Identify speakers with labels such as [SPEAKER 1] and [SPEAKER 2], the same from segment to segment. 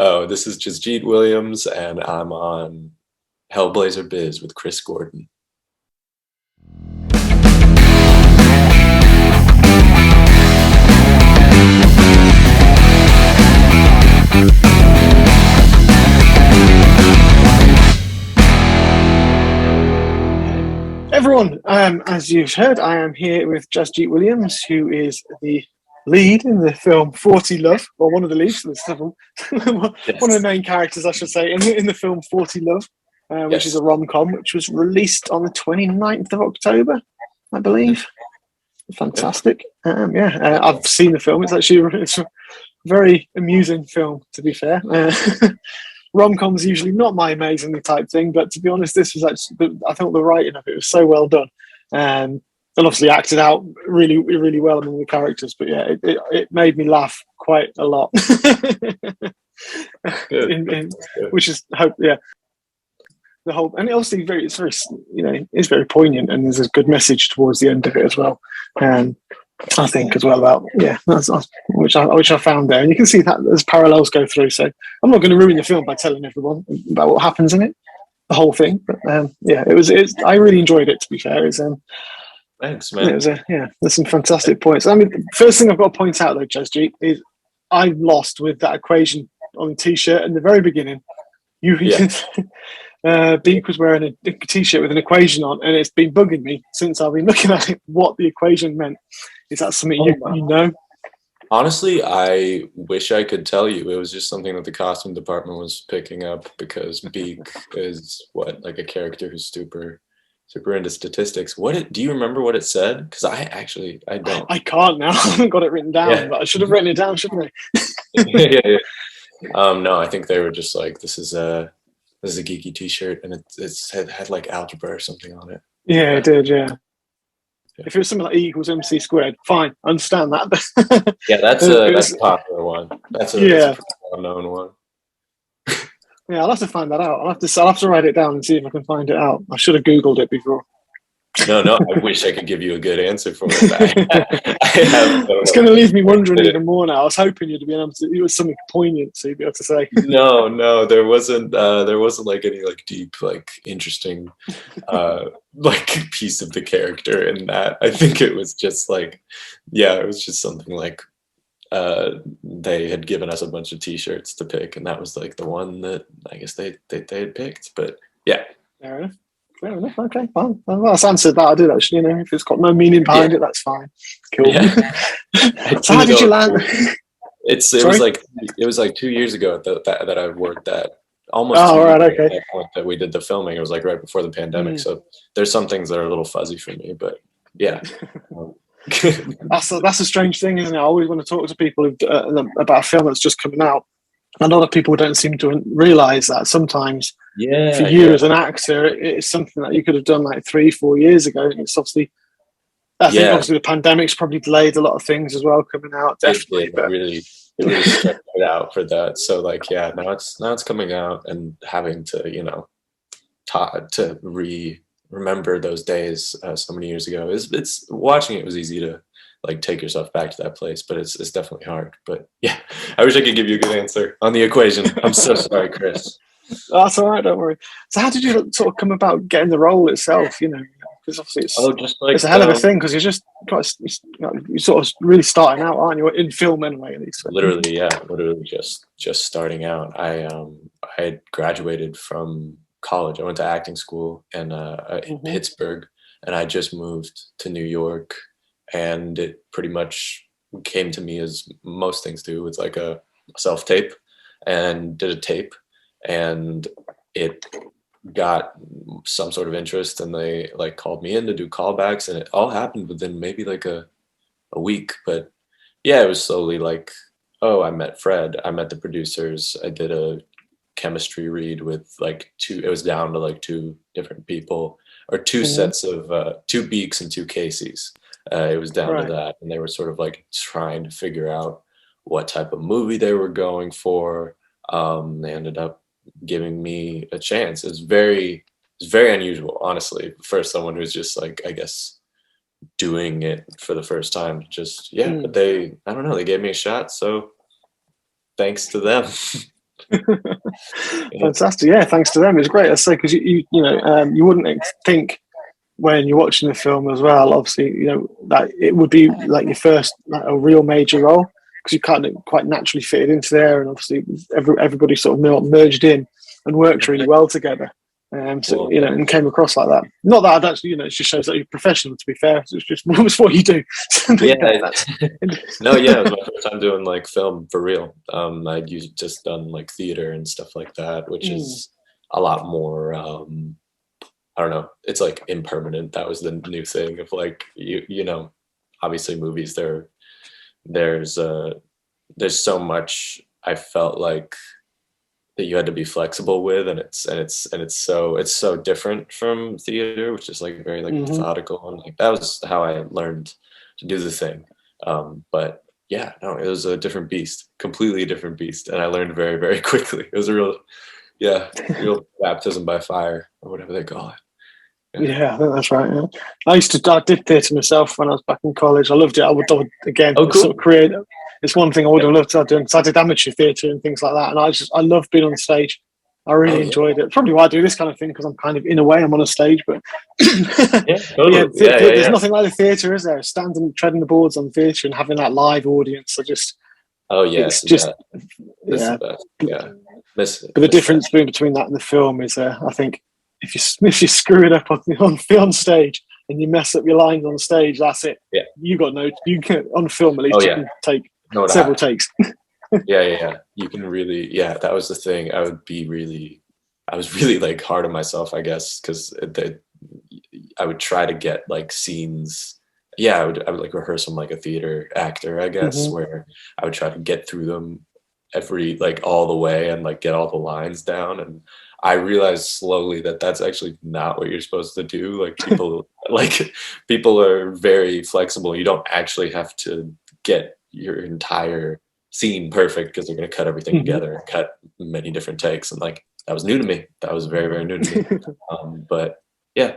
[SPEAKER 1] Oh, this is Jasjit Williams, and I'm on Hellblazer Biz with Chris Gordon.
[SPEAKER 2] Everyone, as you've heard, I am here with Jasjit Williams, who is the lead in the film 40 Love, or one of the leads, one of the main characters, I should say, in the film 40 Love, which is a rom-com, which was released on the 29th of October, I believe. Fantastic. I've seen the film. It's a very amusing film, to be fair. Rom-com's usually not my amazingly type thing, but to be honest, this was actually, I thought the writing of it was so well done, and obviously acted out really, really well among the characters. But yeah, it made me laugh quite a lot. Which is hope, yeah. The whole, and obviously it's very poignant, and there's a good message towards the end of it as well. I think as well about which I found there, and you can see that there's parallels go through. So I'm not going to ruin the film by telling everyone about what happens in it, the whole thing. But I really enjoyed it. To be fair,
[SPEAKER 1] thanks, man.
[SPEAKER 2] There's some fantastic points. I mean, the first thing I've got to point out though, Jasjit, is I lost with that equation on the t-shirt in the very beginning. Beek was wearing a t-shirt with an equation on, and it's been bugging me since I've been looking at it, what the equation meant. Is that something you know?
[SPEAKER 1] Honestly, I wish I could tell you. It was just something that the costume department was picking up, because Beek is like a character who's super into statistics. Do you remember what it said? Because I don't.
[SPEAKER 2] I can't now. I haven't got it written down, but I should have written it down, shouldn't I?
[SPEAKER 1] Yeah. No, I think they were just like, this is a geeky t-shirt, and it had like algebra or something on it.
[SPEAKER 2] Yeah, it did, yeah. If it was something like E equals MC squared, fine, I understand that.
[SPEAKER 1] Yeah, that's a popular one. That's a well-known one.
[SPEAKER 2] Yeah, I'll have to find that out. I'll have to write it down and see if I can find it out. I should have Googled it before.
[SPEAKER 1] No, I wish I could give you a good answer for it.
[SPEAKER 2] It's going to leave me wondering even more now. I was hoping you'd be able to. It was something poignant, so you'd be able to say.
[SPEAKER 1] No, there wasn't like any like deep, like interesting, like piece of the character in that. I think it was just like, it was just something like, they had given us a bunch of t-shirts to pick, and that was like the one that I guess they had picked. But yeah.
[SPEAKER 2] Fair enough. Okay, fine. Well, that's answered that. I did actually. If it's got no meaning behind it, that's fine. Cool. Yeah. So how did you land?
[SPEAKER 1] It was like 2 years ago that I worked at. Almost.
[SPEAKER 2] Oh, right. Okay.
[SPEAKER 1] At that point that we did the filming, it was like right before the pandemic. So there's some things that are a little fuzzy for me, but yeah.
[SPEAKER 2] That's a strange thing, isn't it? I always want to talk to people about a film that's just coming out. A lot of people don't seem to realise that sometimes. For you as an actor, it's something that you could have done like 3-4 years ago. And it's obviously, I think obviously the pandemic's probably delayed a lot of things as well coming out. Definitely,
[SPEAKER 1] it really stretched it out for that. So like, now it's coming out, and having to remember those days so many years ago. It's watching it was easy to like take yourself back to that place, but it's definitely hard. But yeah, I wish I could give you a good answer on the equation. I'm so sorry, Chris.
[SPEAKER 2] That's all right, don't worry. So how did you sort of come about getting the role itself? Because obviously it's a hell of a thing, because you're sort of really starting out, aren't you? In film anyway, at least.
[SPEAKER 1] Literally just starting out. I had graduated from college. I went to acting school in Pittsburgh, and I just moved to New York, and it pretty much came to me as most things do. It's like a self-tape, and did a tape, and it got some sort of interest, and they like called me in to do callbacks, and it all happened within maybe like a week. But yeah, it was slowly like, I met Fred, I met the producers, I did a chemistry read with like it was down to like 2 different people, or 2 sets of 2 Beeks and 2 Caseys. It was down to that, and they were sort of like trying to figure out what type of movie they were going for. They ended up giving me a chance. It's very unusual, honestly, for someone who's just like, I guess, doing it for the first time. But I don't know, they gave me a shot, so thanks to them. Yeah.
[SPEAKER 2] Fantastic. Yeah, thanks to them. It's great. I say because you wouldn't think when you're watching the film as well. Obviously, that it would be like your first like a real major role because you can't quite naturally fit it into there, and obviously everybody sort of merged in and worked really well together. So
[SPEAKER 1] Well,
[SPEAKER 2] and came across like that. Not that I'd actually, it just shows that you're professional. To be fair, it's just it's what you do.
[SPEAKER 1] yeah,
[SPEAKER 2] That's
[SPEAKER 1] no, yeah, it was my first time doing like film for real. I'd just done like theater and stuff like that, which is a lot more. I don't know. It's like impermanent. That was the new thing of like obviously movies. There's so much. I felt like that you had to be flexible with, and it's so different from theater, which is like very like methodical, and like that was how I learned to do the thing. But yeah, no, it was a different beast, completely different beast, and I learned very, very quickly. It was a real baptism by fire, or whatever they call it.
[SPEAKER 2] Yeah, I think that's right. Yeah. I did theatre myself when I was back in college. I loved it. I would again,
[SPEAKER 1] Oh, cool.
[SPEAKER 2] sort of create. It's one thing I would have loved to do because I did amateur theatre and things like that, and I love being on stage. I really enjoyed it. Probably why I do this kind of thing because I'm kind of in a way I'm on a stage, but
[SPEAKER 1] yeah, totally.
[SPEAKER 2] There's nothing like the theatre, is there? Standing, treading the boards on theatre and having that live audience. It's just
[SPEAKER 1] yeah.
[SPEAKER 2] But the difference between that and the film is, I think, if you screw it up on stage and you mess up your lines on stage, that's it.
[SPEAKER 1] Yeah,
[SPEAKER 2] you can on film at least. You can take several takes.
[SPEAKER 1] yeah. You can really, that was the thing. I was really like hard on myself, I guess, because I would try to get like scenes. Yeah, I would like rehearse them like a theater actor, I guess, where I would try to get through them all the way and like get all the lines down. And I realized slowly that that's actually not what you're supposed to do. Like people are very flexible. You don't actually have to get your entire scene perfect because they're going to cut everything together and cut many different takes. And like, that was new to me. That was very, very new to me. But yeah.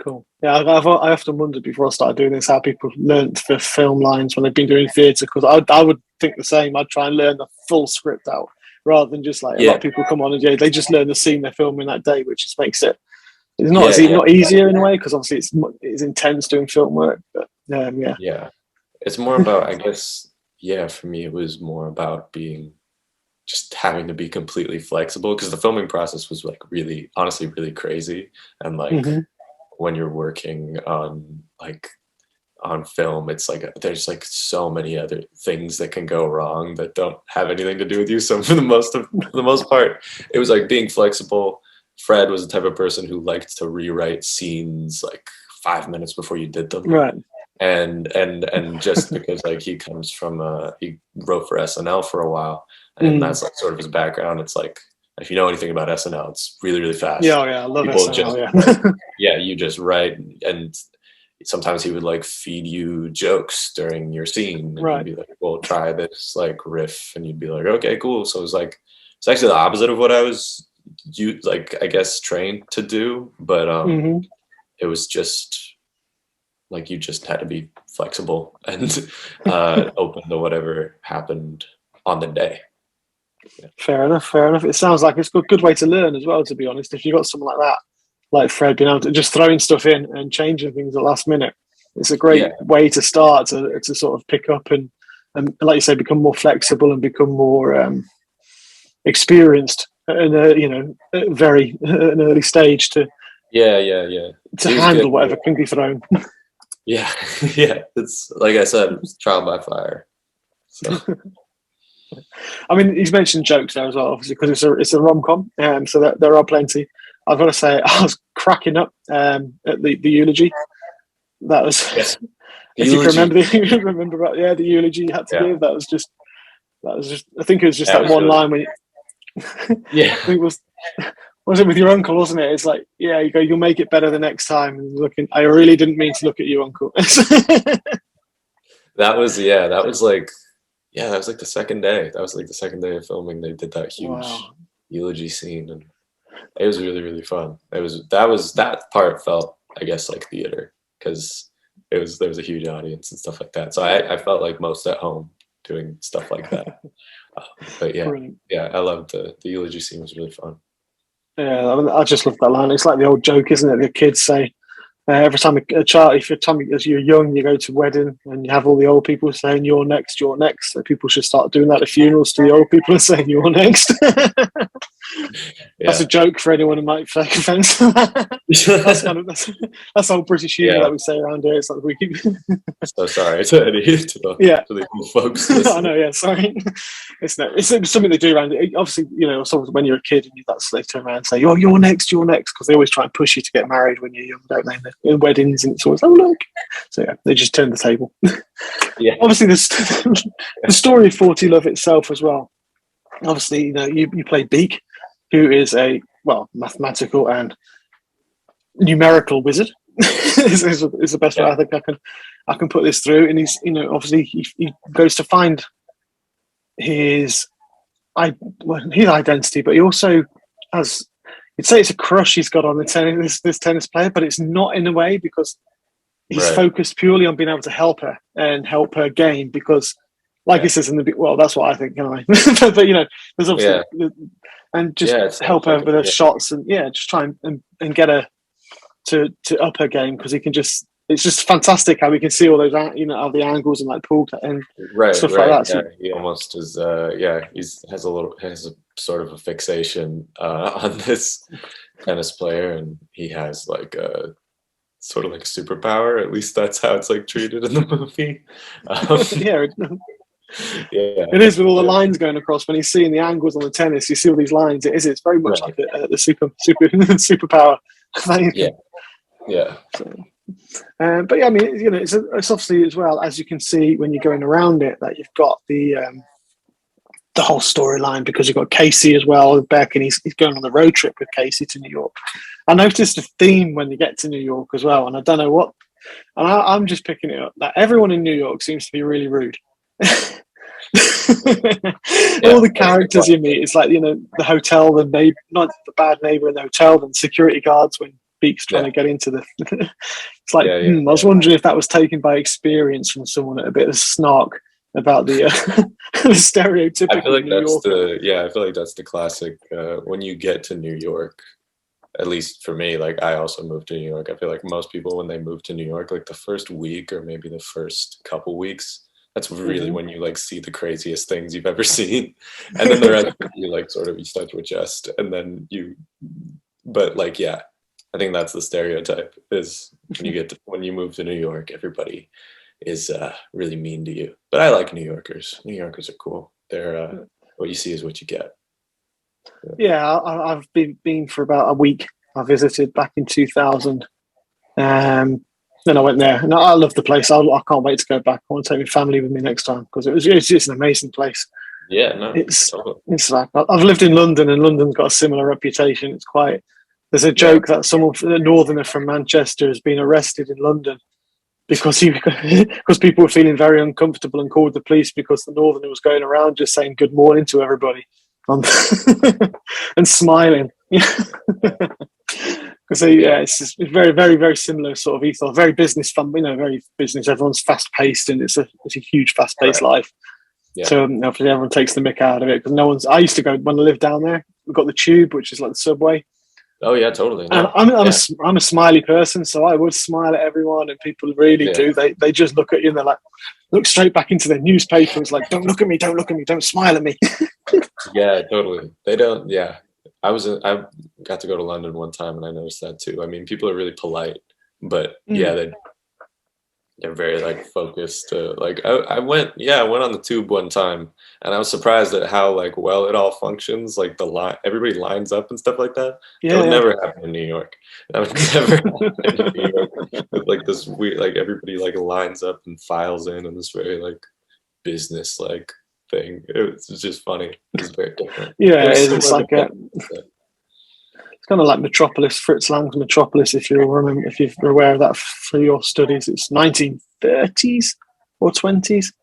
[SPEAKER 2] Cool. Yeah, I often wondered before I started doing this how people learnt the film lines when they've been doing theatre, because I would think the same. I'd try and learn the full script out rather than just like a lot of people come on and they just learn the scene they're filming that day, which just makes it's not easier in a way because obviously it's intense doing film work. But
[SPEAKER 1] it's more about, I guess, for me it was more about just having to be completely flexible because the filming process was like really, honestly, really crazy. And like when you're working on film, it's like there's like so many other things that can go wrong that don't have anything to do with you. So for the most part, it was like being flexible. Fred was the type of person who liked to rewrite scenes like 5 minutes before you did them.
[SPEAKER 2] Right.
[SPEAKER 1] And just because like he comes from he wrote for SNL for a while, and that's like sort of his background. It's like, if you know anything about SNL, it's really, really fast.
[SPEAKER 2] Yeah, I love people SNL.
[SPEAKER 1] You just write, and sometimes he would like feed you jokes during your scene, and you'd be like, "Well, try this like riff," and you'd be like, "Okay, cool." So it's actually the opposite of what I was I guess trained to do, but it was just like you just had to be flexible and open to whatever happened on the day. Yeah.
[SPEAKER 2] Fair enough. It sounds like it's a good way to learn as well, to be honest. If you've got someone like that, like Fred, being able to just throwing stuff in and changing things at the last minute, it's a great way to start to sort of pick up and like you say, become more flexible and become more experienced at an an early stage to handle whatever can be thrown.
[SPEAKER 1] Yeah. It's like I said, it was trial by fire. So.
[SPEAKER 2] I mean, he's mentioned jokes there as well, obviously, because it's a rom-com, so there are plenty. I've got to say, I was cracking up at the eulogy. That was, if you can remember about the eulogy you had to give. That was just. I think it was just that one line when. I think was it with your uncle, wasn't it? It's like, you go, you'll make it better the next time. And looking, I really didn't mean to look at you, uncle.
[SPEAKER 1] That was like the second day. That was like the second day of filming. They did that huge eulogy scene, and it was really, really fun. That part felt, I guess, like theater because there was a huge audience and stuff like that. So I felt like most at home doing stuff like that. But yeah,
[SPEAKER 2] Brilliant.
[SPEAKER 1] yeah, I loved the eulogy scene was really fun.
[SPEAKER 2] Yeah, I mean, I just love that line. It's like the old joke, isn't it? The kids say every time a child, if as you're young, you go to a wedding and you have all the old people saying "you're next, you're next." So people should start doing that at funerals to the old people and saying "you're next." That's
[SPEAKER 1] Yeah.
[SPEAKER 2] a joke for anyone who might take offence. That's kind of that's old British humour
[SPEAKER 1] Yeah.
[SPEAKER 2] that we say around here. It's like we keep.
[SPEAKER 1] So sorry to
[SPEAKER 2] Yeah,
[SPEAKER 1] the folks
[SPEAKER 2] I know.
[SPEAKER 1] listening.
[SPEAKER 2] Yeah, sorry. It's something they do around it. Obviously, sort of when you're a kid and they turn around and say, "Oh, you're next, you're next," because they always try and push you to get married when you're young, don't they? In weddings, and it's always, "Oh, look." So yeah, they just turn the table.
[SPEAKER 1] Yeah.
[SPEAKER 2] Obviously, the story of 40 Love itself as well. Obviously, you play Beek, who is a mathematical and numerical wizard. is the best way I think I can put this through. And he's obviously he goes to find his identity, but he also has, you'd say it's a crush he's got on this tennis player, but it's not in a way, because he's focused purely on being able to help her and help her game, because like he says in the that's what I think anyway. but there's obviously and just help her with her shots, and just try and get her to up her game, because he can just, it's just fantastic how we can see all those all the angles and like pool and stuff like that.
[SPEAKER 1] So, he almost is has a sort of a fixation on this tennis player, and he has like a sort of like a superpower, at least that's how it's like treated in the movie.
[SPEAKER 2] It is, with all the lines going across. When he's seeing the angles on the tennis, you see all these lines. It's very much like the superpower. But yeah, I mean, it's obviously, as well as you can see when you're going around it, that you've got the whole storyline, because you've got Casey as well, Beck, and he's going on the road trip with Casey to New York. I noticed a theme when you get to New York as well, and I don't know what, and I'm just picking it up, that everyone in New York seems to be really rude. All the characters you meet, it's like, the hotel, not the bad neighbor in the hotel, and security guards when Beeks trying to get into the it's like, I was wondering if that was taken by experience from someone at a bit of snark about the the stereotypical
[SPEAKER 1] I feel like
[SPEAKER 2] New
[SPEAKER 1] that's
[SPEAKER 2] Yorker.
[SPEAKER 1] I feel like that's the classic when you get to New York, at least for me, like I also moved to New York. I feel like most people, when they move to New York, like the first week or maybe the first couple weeks, that's really when you like see the craziest things you've ever seen, and then the rest of you like sort of you start to adjust, and then but like I think that's the stereotype, is when you move to New York, everybody is really mean to you. But I like New Yorkers. New Yorkers are cool. They're what you see is what you get.
[SPEAKER 2] Yeah, I've been for about a week. I visited back in 2000. Then I went there, and I love the place. I can't wait to go back. I want to take my family with me next time, because it's just an amazing place.
[SPEAKER 1] Yeah, no,
[SPEAKER 2] it's like, I've lived in London, and London's got a similar reputation. It's quite. There's a joke that a northerner from Manchester has been arrested in London because people were feeling very uncomfortable and called the police, because the northerner was going around just saying good morning to everybody and smiling. Because it's very, very, very similar sort of ethos, very business fun, very business. Everyone's fast paced, and it's a huge fast paced life. So obviously everyone takes the mick out of it, because I used to go, when I lived down there, we've got the tube, which is like the subway.
[SPEAKER 1] Oh yeah, totally.
[SPEAKER 2] No. I'm a smiley person, so I would smile at everyone, and people really do. They just look at you and they're like, look straight back into their newspaper. It's like, don't look at me, don't smile at me.
[SPEAKER 1] Yeah, totally. They don't. Yeah, I got to go to London one time, and I noticed that too. I mean, people are really polite, but they're very like focused. Like I went on the tube one time, and I was surprised at how like well it all functions. Like everybody lines up and stuff like that. That would never happen in New York. That would never happen in New York. With like this weird, like everybody like lines up and files in this very like business like thing. It's just funny. It's very different.
[SPEAKER 2] Yeah, it's like it's kind of like Metropolis, Fritz Lang's Metropolis. If you're aware of that for your studies, it's 1930s or 20s.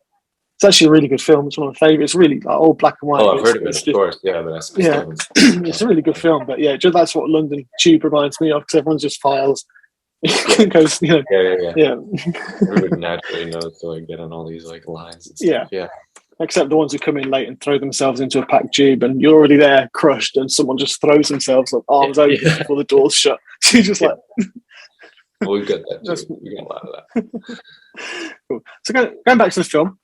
[SPEAKER 2] It's actually a really good film. It's one of my favorites. It's really like, old black and white.
[SPEAKER 1] Oh, I've heard of it, of course. Yeah, but
[SPEAKER 2] it's a really good film. But that's what London Tube reminds me of, because everyone's just files. Goes,
[SPEAKER 1] Everybody naturally knows to like get on all these like lines and stuff.
[SPEAKER 2] except the ones who come in late and throw themselves into a packed tube, and you're already there, crushed, and someone just throws themselves up, arms open before the door's shut. So you're just like.
[SPEAKER 1] Well, we've got that too. We got a lot of that.
[SPEAKER 2] Cool. So going back to the film,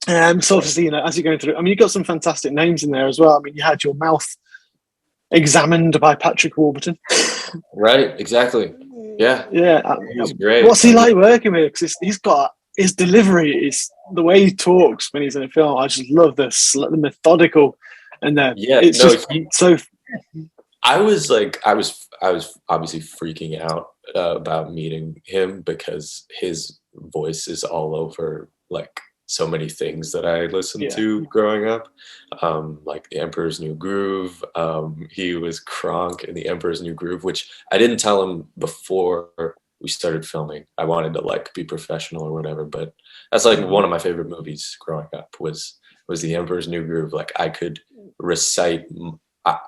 [SPEAKER 2] so obviously, as you're going through, I mean, you got some fantastic names in there as well. I mean, you had your mouth examined by Patrick Warburton.
[SPEAKER 1] Right, exactly. Yeah. He's great.
[SPEAKER 2] What's he like working with? Because he's got his delivery, is the way he talks when he's in a film. I just love the methodical and so.
[SPEAKER 1] I was obviously freaking out about meeting him because his voice is all over like so many things that I listened to growing up, like The Emperor's New Groove. He was Kronk in The Emperor's New Groove, which I didn't tell him before we started filming. I wanted to like be professional or whatever, but that's like one of my favorite movies growing up was The Emperor's New Groove. Like I could recite. I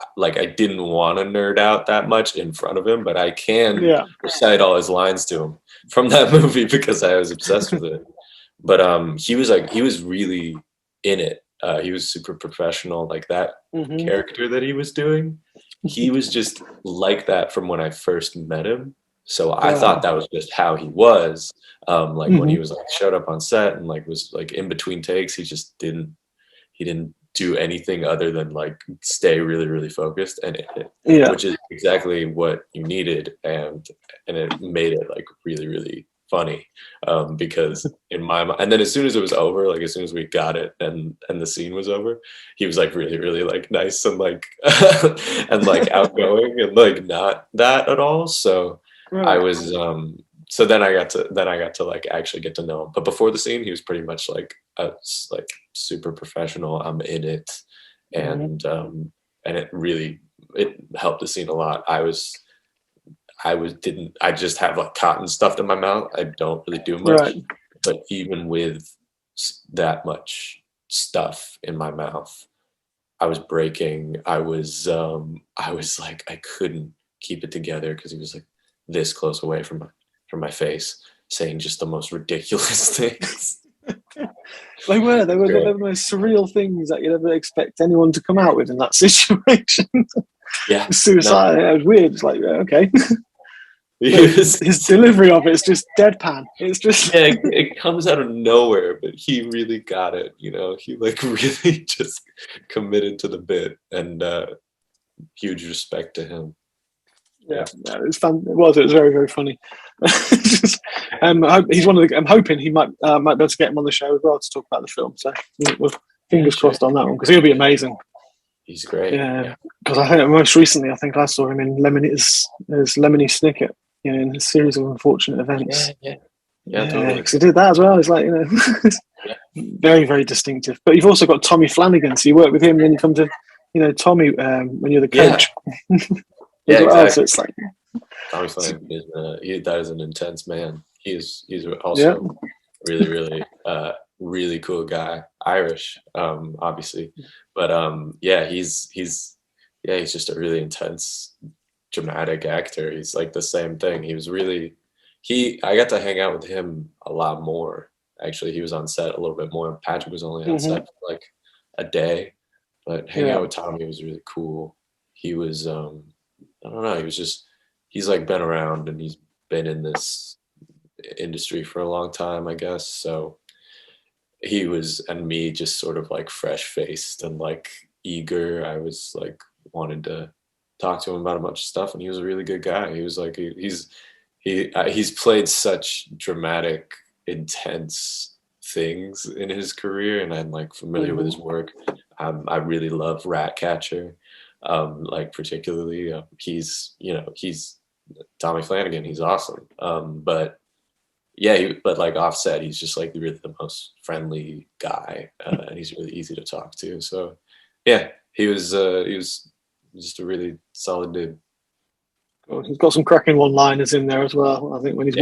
[SPEAKER 1] didn't want to nerd out that much in front of him, but I can recite all his lines to him from that movie because I was obsessed with it. But he was really in it. He was super professional, like that character that he was doing. He was just like that from when I first met him. So I thought that was just how he was. When he was like showed up on set and like was like in between takes, he didn't do anything other than like stay really, really focused which is exactly what you needed. And it made it like really, really funny because in my mind, and then as soon as it was over, like as soon as we got it and the scene was over, he was like really, really like nice and like and like outgoing and like not that at all. So I was so then I got to like actually get to know him. But before the scene, he was pretty much like super professional. I'm in it, and it helped the scene a lot. I just have like cotton stuffed in my mouth. I don't really do much, but even with that much stuff in my mouth, I was breaking. I was like I couldn't keep it together because he was like this close away from my face, saying just the most ridiculous things.
[SPEAKER 2] They were the most surreal things that you'd ever expect anyone to come out with in that situation.
[SPEAKER 1] Yeah,
[SPEAKER 2] suicide. It was weird. It's like okay. His delivery of it is just deadpan. It's just
[SPEAKER 1] it comes out of nowhere, but he really got it. He like really just committed to the bit, and huge respect to him.
[SPEAKER 2] Yeah, it was fun. It was very, very funny. He's one of the. I'm hoping he might be able to get him on the show as well to talk about the film. So we'll fingers crossed on that one because he'll be amazing.
[SPEAKER 1] He's great.
[SPEAKER 2] Yeah, because I think most recently I saw him in as Lemony Snicket, in a series of unfortunate events.
[SPEAKER 1] Yeah, totally.
[SPEAKER 2] Because he did that as well. It's like very, very distinctive. But you've also got Tommy Flanagan, so you work with him, and then you come to Tommy when you're the coach.
[SPEAKER 1] Yeah, exactly.
[SPEAKER 2] So it's like
[SPEAKER 1] Tommy Flanagan is an intense man. He's also really, really really cool guy. Irish, obviously, but he's just a really intense, dramatic actor. He's like the same thing. He was really I got to hang out with him a lot more. Actually, he was on set a little bit more. Patrick was only on set for like a day, but hanging out with Tommy was really cool. He was I don't know. He's like been around and he's been in this industry for a long time, I guess. So he was, and me just sort of like fresh faced and like eager. I was like wanted to talk to him about a bunch of stuff, and he was a really good guy. He was like, he's played such dramatic, intense things in his career, and I'm like familiar with his work. I really love Ratcatcher. Like particularly he's Tommy Flanagan, he's awesome, but like Offset, he's just like really the most friendly guy, and he's really easy to talk to. So he was just a really solid dude.
[SPEAKER 2] He's got some cracking one-liners in there as well. I think when he's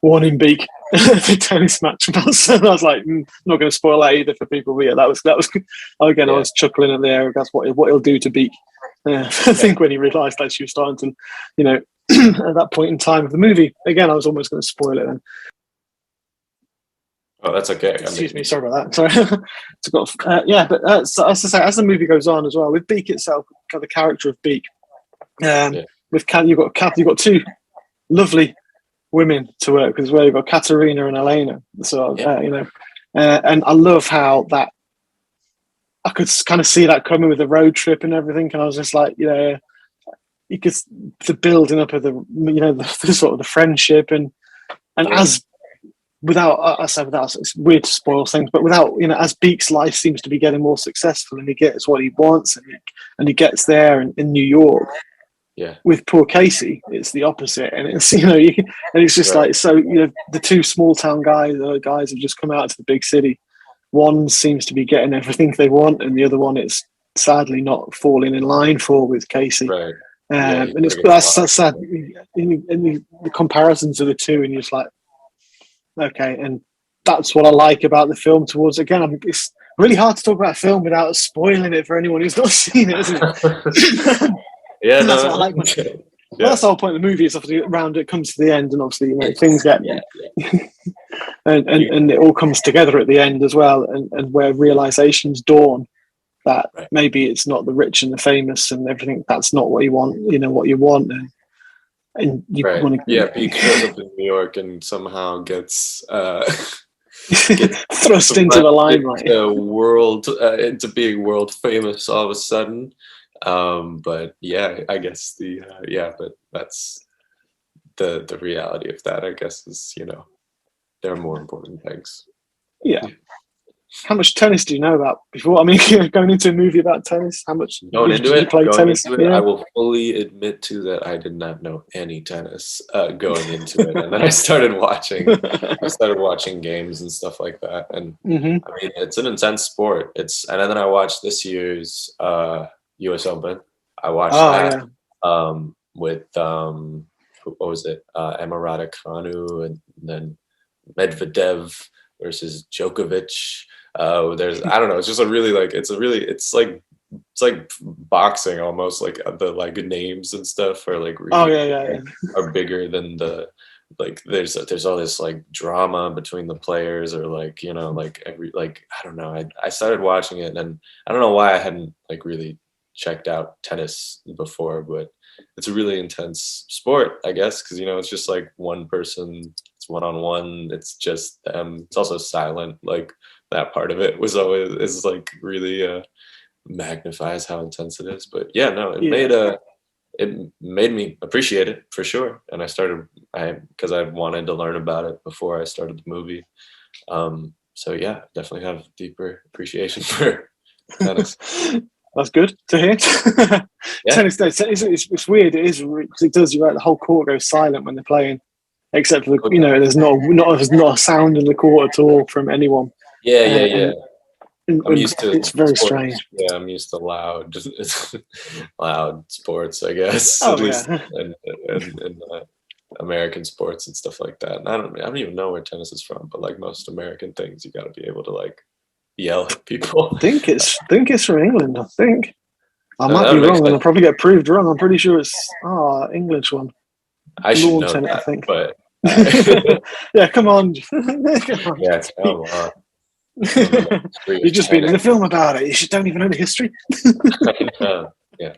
[SPEAKER 2] warning Beak to tennis match, I was like, not going to spoil that either for people. But yeah, that was again. I was chuckling at there. That's what he'll do to Beak. I think when he realised that she was starting to, at that point in time of the movie. Again, I was almost going to spoil it then.
[SPEAKER 1] Oh, that's okay.
[SPEAKER 2] Excuse me, sorry about that. Sorry. Yeah, but so, as I say, as the movie goes on as well, with Beak itself, the character of Beak,
[SPEAKER 1] Yeah.
[SPEAKER 2] with Kat, you've got two lovely women to work with as well. You've got Katerina and Elena. So and I love how that I could kind of see that coming with the road trip and everything, and I was just like, you could the building up of the sort of the friendship and as without it's weird to spoil things, but without as Beak's life seems to be getting more successful and he gets what he wants and he gets there in New York.
[SPEAKER 1] Yeah.
[SPEAKER 2] With poor Casey, it's the opposite, and it's and it's just like so. The two small town guys have just come out to the big city. One seems to be getting everything they want, and the other one is sadly not falling in line for with Casey.
[SPEAKER 1] Right.
[SPEAKER 2] And that's sad. In the comparisons of the two, and you're just like, okay, and that's what I like about the film. It's really hard to talk about a film without spoiling it for anyone who's not seen it, isn't it?
[SPEAKER 1] Yeah,
[SPEAKER 2] that's what I like. Well, that's the whole point of the movie. Is obviously around it comes to the end, and obviously things get and it all comes together at the end as well, and where realizations dawn that maybe it's not the rich and the famous and everything. That's not what you want. What you want, and you want to.
[SPEAKER 1] He goes up in New York and somehow gets
[SPEAKER 2] thrust into the limelight,
[SPEAKER 1] into being world famous all of a sudden. But yeah, I guess but that's the reality of that, I guess, is there are more important things.
[SPEAKER 2] Yeah. How much tennis do you know about before? I mean, going into a movie about tennis, how much
[SPEAKER 1] did you
[SPEAKER 2] play tennis?
[SPEAKER 1] I will fully admit to that I did not know any tennis going into it, and then I started watching. Games and stuff like that, and I mean, it's an intense sport. And then I watched this year's U.S. Open. I watched that with what was it? Emma Raducanu, and then Medvedev versus Djokovic. There's I don't know. It's just it's like boxing almost. Like the names and stuff are like really are bigger than the there's all this like drama between the players or I don't know. I started watching it and I don't know why I hadn't really checked out tennis before, but it's a really intense sport, I guess, because it's just like one person, it's one-on-one, it's just them. It's also silent. Like that part of it is like really magnifies how intense it is. But yeah, no, it made me appreciate it for sure. And because I wanted to learn about it before I started the movie. So yeah, definitely have deeper appreciation for tennis.
[SPEAKER 2] That's good to hear. Tennis, it's weird. It is because it does. You're right. The whole court goes silent when they're playing, except for there's not a sound in the court at all from anyone.
[SPEAKER 1] Yeah. I'm used to.
[SPEAKER 2] It's very strange.
[SPEAKER 1] Yeah, I'm used to loud sports, I guess.
[SPEAKER 2] Oh,
[SPEAKER 1] at least in American sports and stuff like that. And I don't even know where tennis is from, but like most American things, you got to be able to yell at people.
[SPEAKER 2] I think it's from England. I think I might be wrong, and I'll probably get proved wrong. I'm pretty sure it's English one.
[SPEAKER 1] I should know that,
[SPEAKER 2] I think.
[SPEAKER 1] But
[SPEAKER 2] yeah, come on.
[SPEAKER 1] Yeah, come on.
[SPEAKER 2] You've just been in a film about it. You don't even know the history.
[SPEAKER 1] Yeah.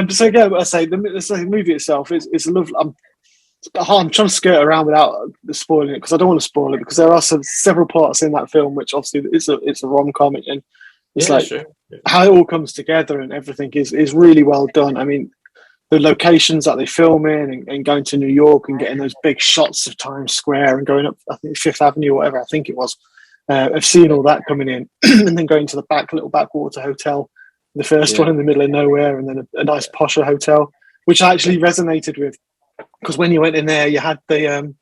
[SPEAKER 2] So yeah, I say the movie itself is a lovely. I'm trying to skirt around without spoiling it because I don't want to spoil it because there are several parts in that film which obviously it's a rom-com and it's how it all comes together and everything is really well done. I mean, the locations that they film in and going to New York and getting those big shots of Times Square and going up, I think Fifth Avenue or whatever I think it was. I've seen all that coming in and then going to the little backwater hotel, the first one in the middle of nowhere, and then a nice posher hotel, which I actually resonated with. Because when you went in there, you had the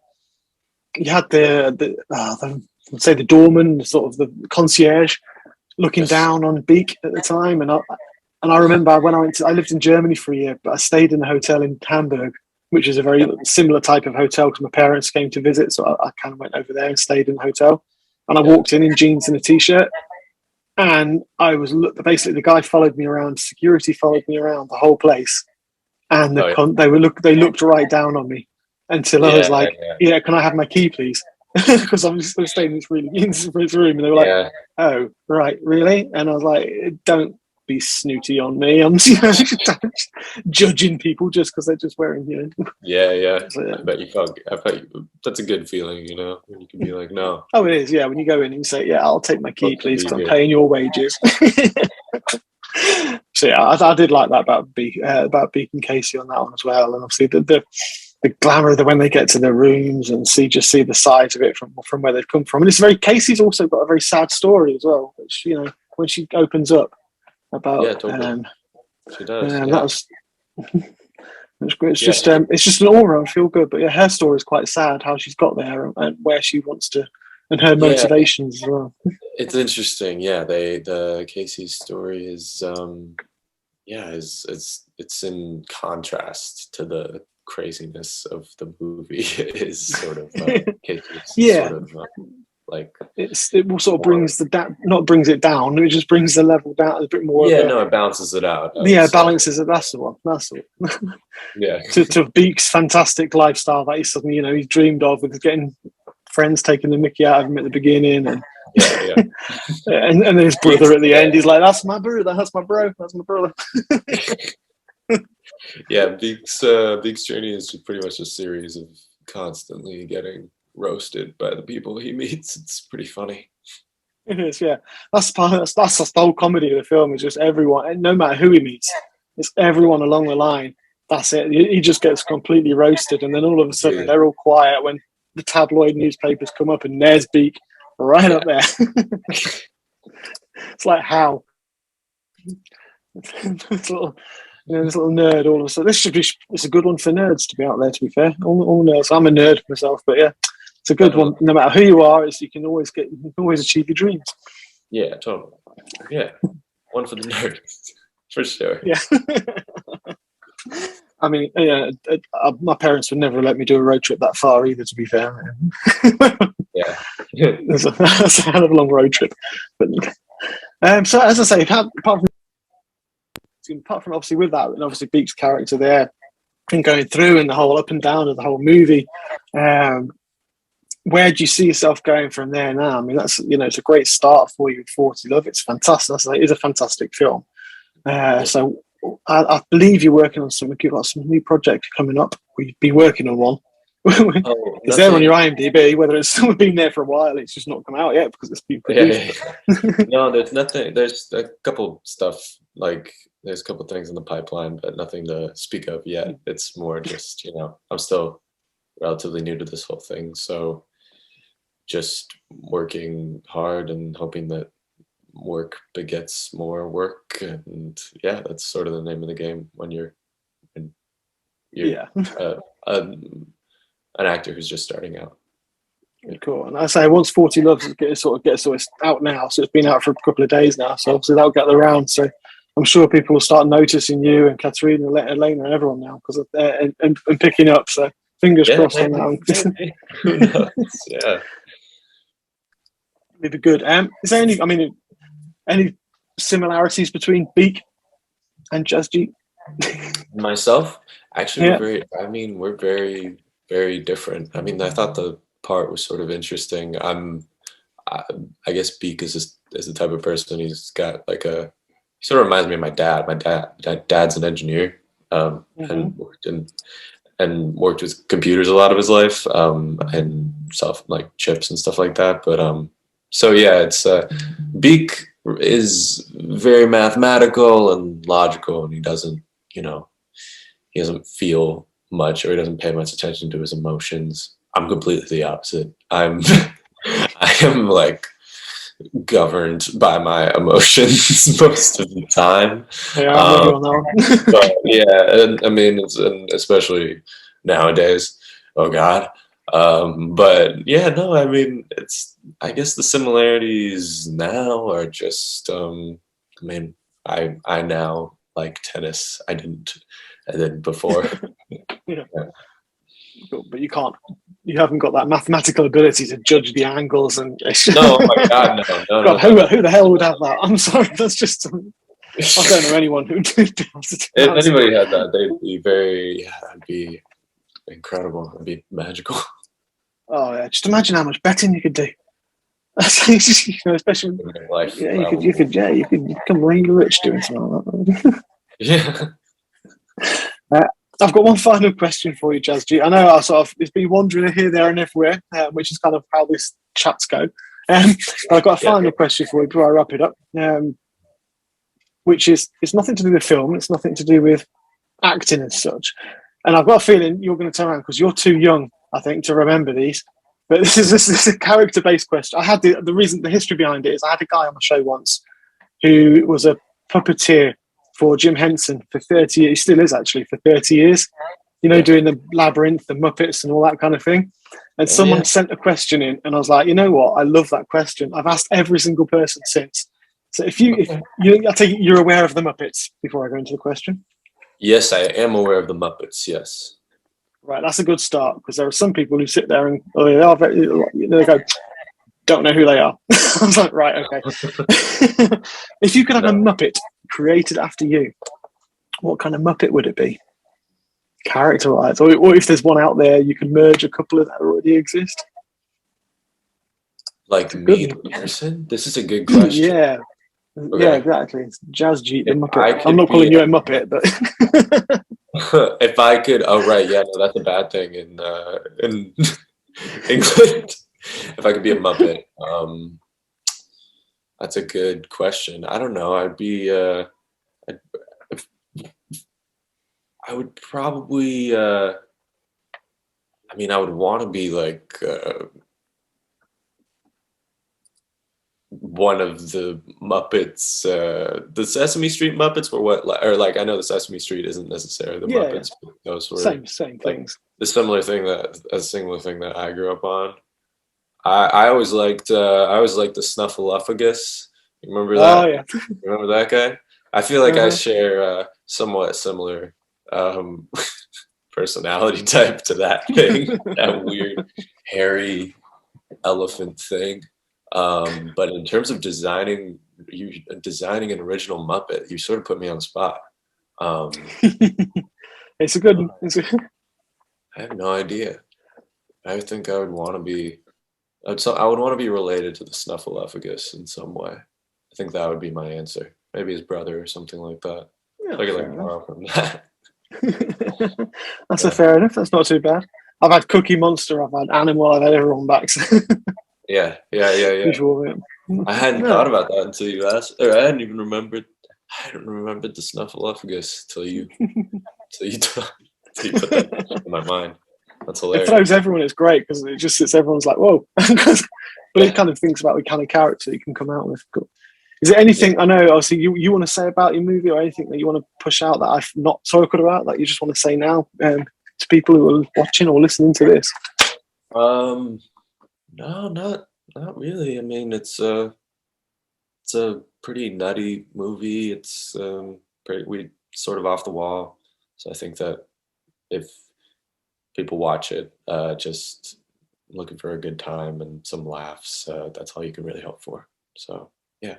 [SPEAKER 2] doorman, sort of the concierge, looking down on Beek at the time, and I remember when I lived in Germany for a year, but I stayed in a hotel in Hamburg, which is a very similar type of hotel because my parents came to visit, so I kind of went over there and stayed in the hotel, and I walked in jeans and a t-shirt, and I was basically the guy followed me around, security followed me around the whole place. And they looked right down on me until I was like, "Yeah, can I have my key, please?" because I'm just staying in this room, and they were like,
[SPEAKER 1] Yeah,
[SPEAKER 2] "Oh, right, really?" And I was like, "Don't be snooty on me. I'm judging people just because they're just wearing,
[SPEAKER 1] yeah.
[SPEAKER 2] So,
[SPEAKER 1] I bet you felt. I bet you, that's a good feeling, when you can be like, no,
[SPEAKER 2] oh, it is. Yeah, when you go in and you say, "Yeah, I'll take my key,
[SPEAKER 1] supposed to
[SPEAKER 2] please,
[SPEAKER 1] be
[SPEAKER 2] because I'm
[SPEAKER 1] here.
[SPEAKER 2] paying your wages." So yeah, I did like that about Beak and Casey on that one as well, and obviously the glamour of when they get to their rooms and see the sides of it from where they've come from. And it's very Casey's also got a very sad story as well, which when she opens up about
[SPEAKER 1] Yeah, totally. She does.
[SPEAKER 2] that
[SPEAKER 1] Yeah,
[SPEAKER 2] was it's great.
[SPEAKER 1] yeah.
[SPEAKER 2] It's just an aura. I feel good, but yeah, her story is quite sad how she's got there and where she wants to, and her
[SPEAKER 1] Yeah,
[SPEAKER 2] motivations as well.
[SPEAKER 1] it's interesting. Yeah, the Casey's story is it's in contrast to the craziness of the movie. Is sort of Casey's
[SPEAKER 2] Yeah,
[SPEAKER 1] sort of like
[SPEAKER 2] it will sort of
[SPEAKER 1] more.
[SPEAKER 2] not brings it down. It just brings the level down a bit more of
[SPEAKER 1] Yeah,
[SPEAKER 2] a,
[SPEAKER 1] no, it balances it out, I would
[SPEAKER 2] yeah,
[SPEAKER 1] say.
[SPEAKER 2] balances it. That's the one. That's the one.
[SPEAKER 1] Yeah,
[SPEAKER 2] to Beek's fantastic lifestyle that he suddenly he dreamed of, with getting friends taking the mickey out of him at the beginning, and
[SPEAKER 1] yeah.
[SPEAKER 2] and then his brother at the end. He's like, "That's my brother. That's my bro. That's my brother."
[SPEAKER 1] Yeah, Beeks' journey is just pretty much a series of constantly getting roasted by the people he meets. It's pretty funny.
[SPEAKER 2] It is, yeah. That's the whole comedy of the film. Is just everyone, and no matter who he meets, it's everyone along the line. That's it. He just gets completely roasted, and then all of a sudden
[SPEAKER 1] Yeah,
[SPEAKER 2] they're all quiet when the tabloid newspapers come up, and there's Beak right
[SPEAKER 1] yeah,
[SPEAKER 2] up there. It's like how this little, this little nerd. All of a sudden, it's a good one for nerds to be out there. To be fair, all nerds. I'm a nerd myself, but yeah, it's a good one.
[SPEAKER 1] definitely.
[SPEAKER 2] No matter who you are, you can always achieve your dreams.
[SPEAKER 1] Yeah, totally. Yeah, one for the nerds, for sure.
[SPEAKER 2] Yeah. I mean, yeah, my parents would never let me do a road trip that far either, to be fair.
[SPEAKER 1] Yeah.
[SPEAKER 2] That's a hell of a long road trip. But so, as I say, apart from obviously with that, and obviously Beek's character there, and going through and the whole up and down of the whole movie, where do you see yourself going from there now? I mean, that's it's a great start for you with 40 Love. It's fantastic. It is a fantastic film. So I believe you're working on something. You've got some new project coming up. We've been working on one.
[SPEAKER 1] Oh,
[SPEAKER 2] It's there on your
[SPEAKER 1] nothing.
[SPEAKER 2] IMDb. Whether it's still been there for a while, it's just not come out yet because it's been
[SPEAKER 1] Yeah,
[SPEAKER 2] produced.
[SPEAKER 1] yeah. No, there's nothing. There's a couple stuff, like there's a couple things in the pipeline, but nothing to speak of yet. It's more just, I'm still relatively new to this whole thing, so just working hard and hoping that work begets more work. And yeah, that's sort of the name of the game when you're
[SPEAKER 2] Yeah,
[SPEAKER 1] uh, an actor who's just starting out.
[SPEAKER 2] cool. And I say once 40 Loves gets out now, so it's been out for a couple of days now. So obviously that'll get around. So I'm sure people will start noticing you and Katrina and Elena and everyone now because and picking up. So fingers
[SPEAKER 1] Yeah,
[SPEAKER 2] crossed on that one.
[SPEAKER 1] maybe. Who knows? Yeah.
[SPEAKER 2] It'd be good. Is there any similarities between Beak and Jasjit?
[SPEAKER 1] Myself, actually,
[SPEAKER 2] Yeah.
[SPEAKER 1] we're very, very different. I mean, I thought the part was sort of interesting. I, I guess Beek is the type of person. He's got like he sort of reminds me of my dad. Dad's an engineer, and worked with computers a lot of his life, and stuff like chips and stuff like that. But so yeah, it's Beek is very mathematical and logical, and he doesn't feel much, or he doesn't pay much attention to his emotions. I'm completely the opposite. I am like governed by my emotions most of the time.
[SPEAKER 2] Yeah, I'm with you on that one.
[SPEAKER 1] But yeah, and I mean, and especially nowadays. Oh God. But yeah, no, I mean, I guess the similarities now are just, I mean, I now like tennis. I didn't before.
[SPEAKER 2] Yeah.
[SPEAKER 1] Yeah.
[SPEAKER 2] But you haven't got that mathematical ability to judge the angles and
[SPEAKER 1] No, oh my God, no, no,
[SPEAKER 2] God,
[SPEAKER 1] no, no.
[SPEAKER 2] who the hell would have that? I'm sorry, that's just I don't know anyone who'd be able to do
[SPEAKER 1] If
[SPEAKER 2] that.
[SPEAKER 1] anybody had that, they'd be very, yeah, it'd be incredible. It'd be magical.
[SPEAKER 2] Oh yeah, just imagine how much betting you could do. You know, especially
[SPEAKER 1] Life
[SPEAKER 2] yeah,
[SPEAKER 1] probably.
[SPEAKER 2] you could become really rich doing something like that.
[SPEAKER 1] Yeah.
[SPEAKER 2] I've got one final question for you, Jasjit. I know I sort of it's been wandering here, there, and everywhere, which is kind of how this chats go. I've got a
[SPEAKER 1] Yeah.
[SPEAKER 2] final question for you before I wrap it up, which is it's nothing to do with film. It's nothing to do with acting as such. And I've got a feeling you're going to turn around because you're too young, I think, to remember these. But this is a character-based question. I had the history behind it is I had a guy on the show once who was a puppeteer for Jim Henson for 30 years. He still is actually for 30 years. You know,
[SPEAKER 1] Yeah.
[SPEAKER 2] doing the Labyrinth, the Muppets, and all that kind of thing. And
[SPEAKER 1] Oh
[SPEAKER 2] someone
[SPEAKER 1] yeah.
[SPEAKER 2] sent a question in, and I was like, you know what? I love that question. I've asked every single person since. So if
[SPEAKER 1] Okay.
[SPEAKER 2] I take it you're aware of the Muppets before I go into the question.
[SPEAKER 1] Yes, I am aware of the Muppets. Yes.
[SPEAKER 2] Right, that's a good start because there are some people who sit there and they are very, they go, don't know who they are. I was like, right, okay. If you could have a
[SPEAKER 1] No.
[SPEAKER 2] Muppet created after you, what kind of Muppet would it be? Character-wise, or if there's one out there, you can merge a couple of that already exist.
[SPEAKER 1] Like
[SPEAKER 2] It's a good
[SPEAKER 1] me, the
[SPEAKER 2] one.
[SPEAKER 1] person? This is a good question.
[SPEAKER 2] Yeah, yeah,
[SPEAKER 1] Okay.
[SPEAKER 2] exactly. It's Jasjit the
[SPEAKER 1] If
[SPEAKER 2] Muppet.
[SPEAKER 1] I
[SPEAKER 2] I'm
[SPEAKER 1] could
[SPEAKER 2] not
[SPEAKER 1] be
[SPEAKER 2] calling you a
[SPEAKER 1] a
[SPEAKER 2] Muppet, but
[SPEAKER 1] if I could, oh right, yeah, no, that's a bad thing in England. If I could be a Muppet, that's a good question. I don't know. I'd, I would probably, I mean, I would want to be like one of the Muppets, the Sesame Street Muppets were what, or like I know the Sesame Street isn't necessarily the
[SPEAKER 2] yeah, yeah,
[SPEAKER 1] Muppets, but those were
[SPEAKER 2] same
[SPEAKER 1] like
[SPEAKER 2] things.
[SPEAKER 1] the similar thing that I grew up on. I always liked the Snuffleupagus. You remember
[SPEAKER 2] Oh
[SPEAKER 1] that?
[SPEAKER 2] yeah,
[SPEAKER 1] Remember that guy? I feel like I
[SPEAKER 2] uh-huh.
[SPEAKER 1] share somewhat similar um, personality type to that thing, that weird hairy elephant thing. But in terms of designing an original Muppet, you sort of put me on the spot. Um,
[SPEAKER 2] It's a good. It's a,
[SPEAKER 1] I have no idea. I think I would want to be. I would want to be related to the Snuffleupagus in some way. I think that would be my answer. Maybe his brother or something like that.
[SPEAKER 2] yeah,
[SPEAKER 1] So I could
[SPEAKER 2] fair
[SPEAKER 1] like
[SPEAKER 2] enough.
[SPEAKER 1] borrow from that.
[SPEAKER 2] That's a
[SPEAKER 1] Yeah,
[SPEAKER 2] fair enough. That's not too bad. I've had Cookie Monster, I've had Animal, I've had everyone back
[SPEAKER 1] yeah.
[SPEAKER 2] before it.
[SPEAKER 1] I hadn't thought
[SPEAKER 2] No,
[SPEAKER 1] about that until you asked, or I hadn't even remembered. I hadn't remembered the Snuffleupagus till you, till you put that in my mind. That's
[SPEAKER 2] it
[SPEAKER 1] hilarious.
[SPEAKER 2] throws everyone. It's great because it just sits everyone's like, whoa. But it
[SPEAKER 1] Yeah,
[SPEAKER 2] kind of thinks about the kind of character you can come out with. Cool. Is there
[SPEAKER 1] yeah.
[SPEAKER 2] anything I know? Obviously, you want to say about your movie, or anything that you want to push out that I've not spoken about that you just want to say now to people who are watching or listening to this?
[SPEAKER 1] Um, no, not really. I mean, it's a pretty nutty movie. It's pretty we sort of off the wall. So I think that if people watch it, just looking for a good time and some laughs, that's all you can really hope for. So yeah.